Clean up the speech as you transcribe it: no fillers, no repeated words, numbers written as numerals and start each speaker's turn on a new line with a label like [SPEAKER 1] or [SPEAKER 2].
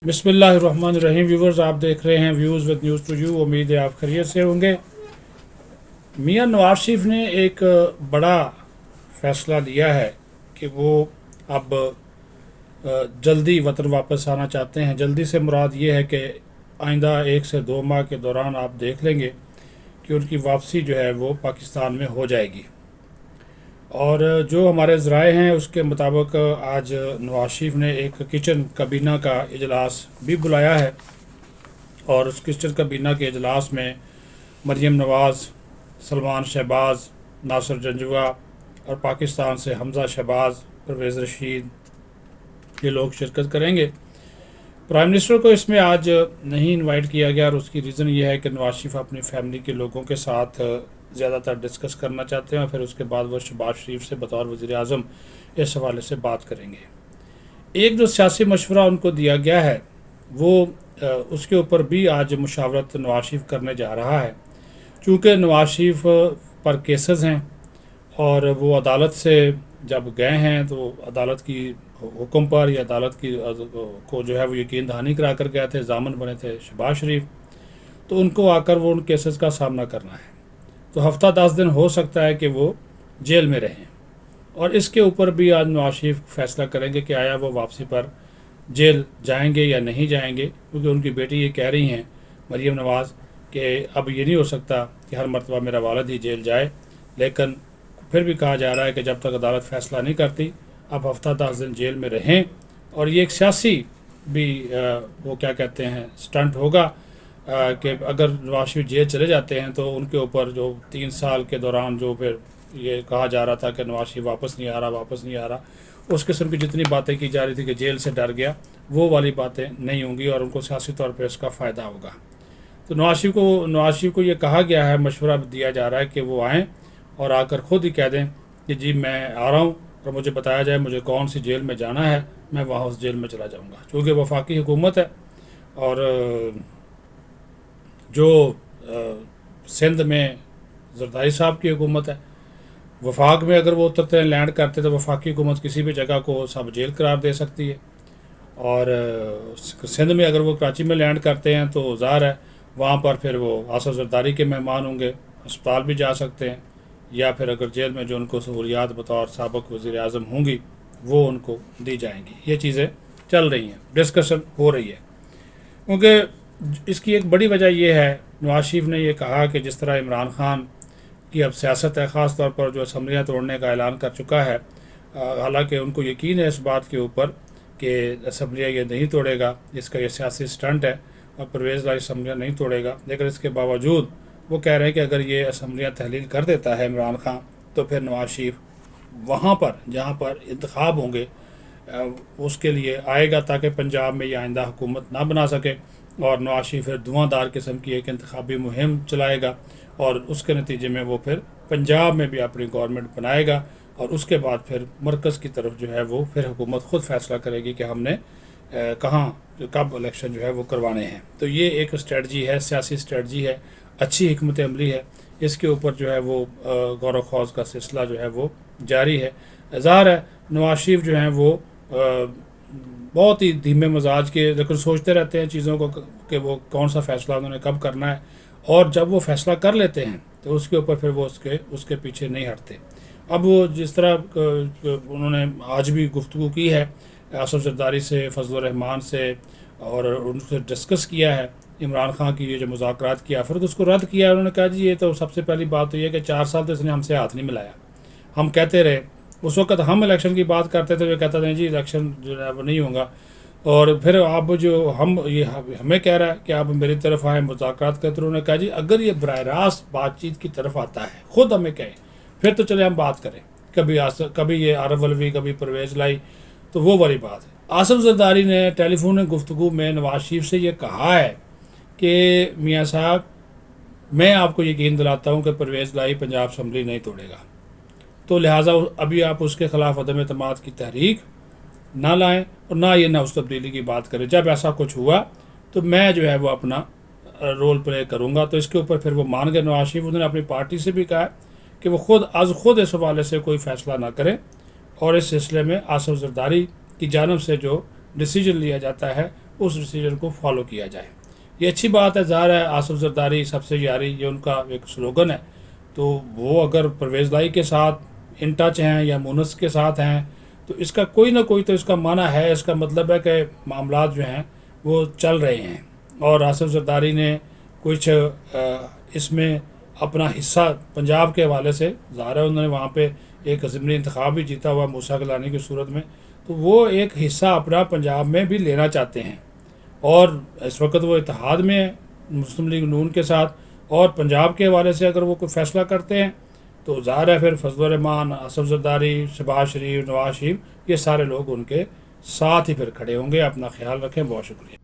[SPEAKER 1] بسم اللہ الرحمن الرحیم ویورز، آپ دیکھ رہے ہیں views with news to you. امید ہے آپ خیریت سے ہوں گے۔ میاں نواز شریف نے ایک بڑا فیصلہ لیا ہے کہ وہ اب جلدی وطن واپس آنا چاہتے ہیں۔ جلدی سے مراد یہ ہے کہ آئندہ 1 سے 2 ماہ کے دوران آپ دیکھ لیں گے کہ ان کی واپسی جو ہے وہ پاکستان میں ہو جائے گی۔ اور جو ہمارے ذرائع ہیں اس کے مطابق آج نواز شریف نے ایک کچن کابینہ کا اجلاس بھی بلایا ہے، اور اس کچن کابینہ کے اجلاس میں مریم نواز، سلمان شہباز، ناصر جنجوعہ اور پاکستان سے حمزہ شہباز، پرویز رشید، یہ لوگ شرکت کریں گے۔ پرائم منسٹر کو اس میں آج نہیں انوائٹ کیا گیا، اور اس کی ریزن یہ ہے کہ نواز شریف اپنی فیملی کے لوگوں کے ساتھ زیادہ تر ڈسکس کرنا چاہتے ہیں، اور پھر اس کے بعد وہ شہباز شریف سے بطور وزیر اعظم اس حوالے سے بات کریں گے۔ ایک جو سیاسی مشورہ ان کو دیا گیا ہے وہ اس کے اوپر بھی آج مشاورت نواز شریف کرنے جا رہا ہے، چونکہ نواز شریف پر کیسز ہیں، اور وہ عدالت سے جب گئے ہیں تو عدالت کی حکم پر یا عدالت کی کو جو ہے وہ یقین دہانی کرا کر گئے تھے، ضامن بنے تھے شہباز شریف، تو ان کو آ کر وہ ان کیسز کا سامنا کرنا ہے۔ تو ہفتہ 10 دن ہو سکتا ہے کہ وہ جیل میں رہیں، اور اس کے اوپر بھی آج نواز شریف فیصلہ کریں گے کہ آیا وہ واپسی پر جیل جائیں گے یا نہیں جائیں گے، کیونکہ ان کی بیٹی یہ کہہ رہی ہیں مریم نواز کہ اب یہ نہیں ہو سکتا کہ ہر مرتبہ میرا والد ہی جیل جائے، لیکن پھر بھی کہا جا رہا ہے کہ جب تک عدالت فیصلہ نہیں کرتی اب ہفتہ 10 دن جیل میں رہیں۔ اور یہ ایک سیاسی بھی وہ کیا کہتے ہیں سٹنٹ ہوگا کہ اگر نواز شریف جیل چلے جاتے ہیں تو ان کے اوپر جو 3 سال کے دوران جو پھر یہ کہا جا رہا تھا کہ نواز شریف واپس نہیں آ رہا، اس قسم کی جتنی باتیں کی جا رہی تھی کہ جیل سے ڈر گیا، وہ والی باتیں نہیں ہوں گی، اور ان کو سیاسی طور پہ اس کا فائدہ ہوگا۔ تو نواز شریف کو یہ کہا گیا ہے، مشورہ دیا جا رہا ہے کہ وہ آئیں اور آ کر خود ہی کہہ دیں کہ جی میں آ رہا ہوں، اور مجھے بتایا جائے مجھے کون سی جیل میں جانا ہے، میں وہاں اس جیل میں چلا جاؤں گا۔ چونکہ وفاقی حکومت ہے، اور جو سندھ میں زرداری صاحب کی حکومت ہے، وفاق میں اگر وہ اترتے ہیں لینڈ کرتے تو وفاقی حکومت کسی بھی جگہ کو سب جیل قرار دے سکتی ہے، اور سندھ میں اگر وہ کراچی میں لینڈ کرتے ہیں تو ظاہر ہے وہاں پر پھر وہ آصف زرداری کے مہمان ہوں گے، ہسپتال بھی جا سکتے ہیں، یا پھر اگر جیل میں جو ان کو سہولیات بطور سابق وزیر اعظم ہوں گی وہ ان کو دی جائیں گی۔ یہ چیزیں چل رہی ہیں، ڈسکشن ہو رہی ہے، کیونکہ اس کی ایک بڑی وجہ یہ ہے، نواز شریف نے یہ کہا کہ جس طرح عمران خان کی اب سیاست ہے، خاص طور پر جو اسمبلیاں توڑنے کا اعلان کر چکا ہے، حالانکہ ان کو یقین ہے اس بات کے اوپر کہ اسمبلیاں یہ نہیں توڑے گا، اس کا یہ سیاسی سٹنٹ ہے، اور پرویز لائی اسمبلیاں نہیں توڑے گا، لیکن اس کے باوجود وہ کہہ رہے ہیں کہ اگر یہ اسمبلیاں تحلیل کر دیتا ہے عمران خان تو پھر نواز شریف وہاں پر جہاں پر انتخاب ہوں گے اس کے لیے آئے گا، تاکہ پنجاب میں یہ آئندہ حکومت نہ بنا سکے، اور نواز شریف پھر دھواں دار قسم کی ایک انتخابی مہم چلائے گا، اور اس کے نتیجے میں وہ پھر پنجاب میں بھی اپنی گورنمنٹ بنائے گا، اور اس کے بعد پھر مرکز کی طرف جو ہے وہ پھر حکومت خود فیصلہ کرے گی کہ ہم نے کہاں کب الیکشن جو ہے وہ کروانے ہیں۔ تو یہ ایک اسٹریٹجی ہے، سیاسی اسٹریٹجی ہے، اچھی حکمت عملی ہے، اس کے اوپر جو ہے وہ غور و خوض کا سلسلہ جو ہے وہ جاری ہے۔ ظاہر ہے نواز شریف جو ہیں وہ بہت ہی دھیمے مزاج کے، لیکن سوچتے رہتے ہیں چیزوں کو کہ وہ کون سا فیصلہ انہوں نے کب کرنا ہے، اور جب وہ فیصلہ کر لیتے ہیں تو اس کے اوپر پھر وہ اس کے پیچھے نہیں ہٹتے۔ اب وہ جس طرح انہوں نے آج بھی گفتگو کی ہے آصف زرداری سے، فضل الرحمان سے، اور ان سے ڈسکس کیا ہے عمران خان کی یہ جو مذاکرات کی آفر، اس کو رد کیا۔ انہوں نے کہا جی یہ تو سب سے پہلی بات تو یہ کہ 4 سال تو اس نے ہم سے ہاتھ نہیں ملایا، ہم کہتے رہے، اس وقت ہم الیکشن کی بات کرتے تھے، وہ کہتا تھا جی الیکشن جو ہے وہ نہیں ہوگا، اور پھر آپ جو یہ ہمیں کہہ رہا ہے کہ آپ میری طرف آئیں مذاکرات کرتے، انہوں نے کہا جی اگر یہ براہ راست بات چیت کی طرف آتا ہے خود ہمیں کہیں پھر تو چلے ہم بات کریں، کبھی یہ عارف علوی، کبھی پرویز لائی، تو وہ والی بات ہے۔ آصف زرداری نے ٹیلی فون گفتگو میں نواز شریف سے یہ کہا ہے کہ میاں صاحب میں آپ کو یقین دلاتا ہوں کہ پرویز لائی پنجاب اسمبلی نہیں توڑے گا، تو لہٰذا ابھی آپ اس کے خلاف عدم اعتماد کی تحریک نہ لائیں، اور نہ یہ نفس تبدیلی کی بات کریں۔ جب ایسا کچھ ہوا تو میں جو ہے وہ اپنا رول پلے کروں گا۔ تو اس کے اوپر پھر وہ مان گئے نواز شریف۔ انہوں نے اپنی پارٹی سے بھی کہا کہ وہ خود اس حوالے سے کوئی فیصلہ نہ کریں، اور اس سلسلے میں آصف زرداری کی جانب سے جو ڈیسیجن لیا جاتا ہے اس ڈیسیجن کو فالو کیا جائے. یہ اچھی بات ہے. ظاہر ہے آصف زرداری سب سے یاری یہ ان کا ایک سلوگن ہے. تو وہ اگر پرویز لائی کے ساتھ ان ٹچ ہیں یا مونس کے ساتھ ہیں تو اس کا کوئی نہ کوئی تو اس کا معنی ہے. اس کا مطلب ہے کہ معاملات جو ہیں وہ چل رہے ہیں. اور آصف زرداری نے کچھ اس میں اپنا حصہ پنجاب کے حوالے سے ظاہر ہے انہوں نے وہاں پہ ایک ضمنی انتخاب بھی جیتا ہوا موسیٰ گیلانی کی صورت میں. تو وہ ایک حصہ اپنا پنجاب میں بھی لینا چاہتے ہیں. اور اس وقت وہ اتحاد میں ہیں مسلم لیگ نون کے ساتھ. اور پنجاب کے حوالے سے اگر وہ کوئی فیصلہ کرتے ہیں تو ظاہر ہے پھر فضل الرحمان، آصف زرداری، شہباز شریف، نواز شریف یہ سارے لوگ ان کے ساتھ ہی پھر کھڑے ہوں گے. اپنا خیال رکھیں. بہت شکریہ.